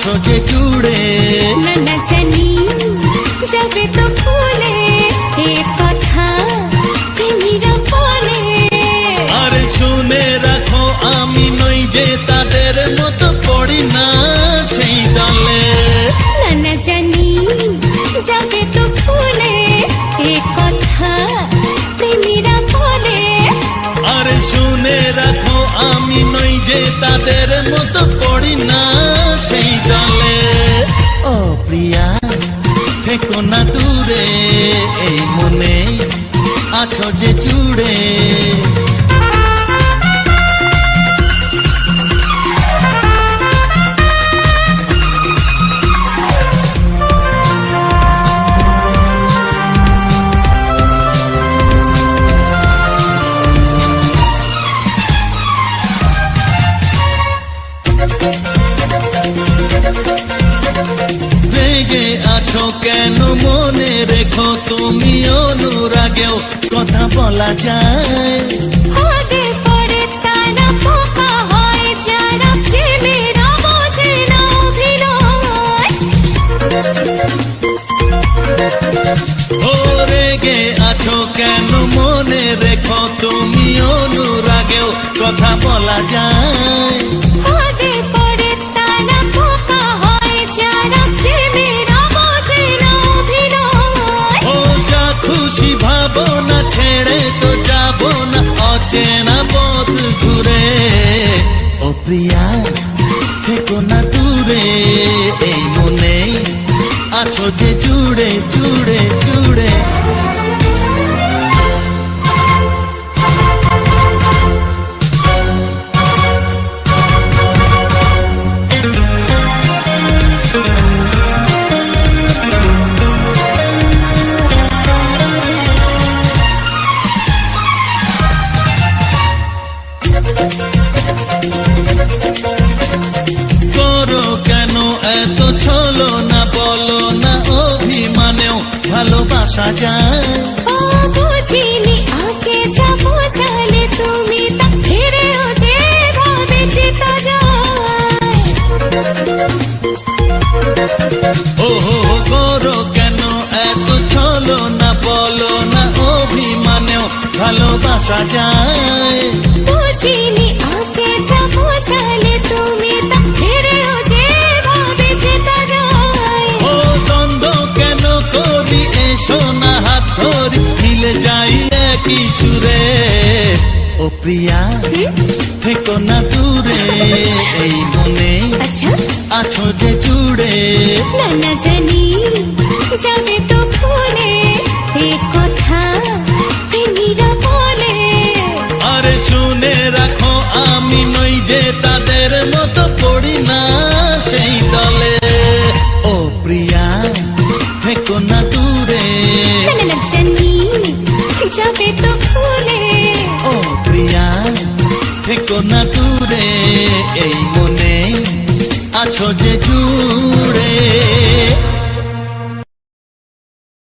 আছো যে জুড়ে। না না জানি যাবে তো ভুলে এ কথা প্রেমীরা বলে। আরে শুনে রাখো আমি নই যে তাদের মতো পড়ি না সেই দলে। না না জানি যাবে তো ভুলে এ কথা প্রেমীরা বলে। আরে শুনে রাখো আমি নই যে তাদের মতো পড়ি না সেই দলে। ও প্রিয়া থেকো না দূরে, এই মনে আছো যে জুড়ে। রেগে আছো কেন মনে রেখো তুমি অনুরাগেও কথা বলা যায়। হতে পারে তারা পোকা হয় যারা প্রেমেরা বোঝে না অভিনয়। ও রেগে আছো কেন মনে রেখো তুমি অনুরাগেও কথা বলা যায়। হতে পারে তারা পোকা হয় যারা প্রেমেরা বোঝে না অভিনয়। ও যা খুশি ভাবো না ছেড়ে তো যাবো না অচেনা পথ ঘুরে। ও প্রিয়া থেকো না দূরে, এই মনে আছো যে জুড়ে জুড়ে জুড়ে। করো কেন এত ছলো না, বলো না অভিমানেও ভালোবাসা যায়। ও বুঝিনি আগে যা বোঝালে তুমি তা ফিরেও যে ভাবে যেতা যায়। ও হো করো কেন এত ছলো না, বলো না অভিমানেও ভালোবাসা যায়। বুঝিনি আগে যা বোঝালে তুমি তা ফিরেও যে ভাবে যেতা যায়। ও দ্বন্দ্ব কেন করি, এসো না হাত ধরি মিলে যাই একই সুরে। ও প্রিয়া থেকো না দূরে, এই মনে আচ্ছা আছো যে জুড়ে। না না জানি যাবে তো ভুলে এ কথা প্রেমীরা বলে। আরে শুনে রাখো আমি নই যে তাদের মতো পড়ি না সেই দলে। ও প্রিয়া থেকো না দূরে। না না না জানি যাবে তো ভুলে। ও প্রিয়া থেকো না দূরে, এই মনে আছো যে জুড়ে।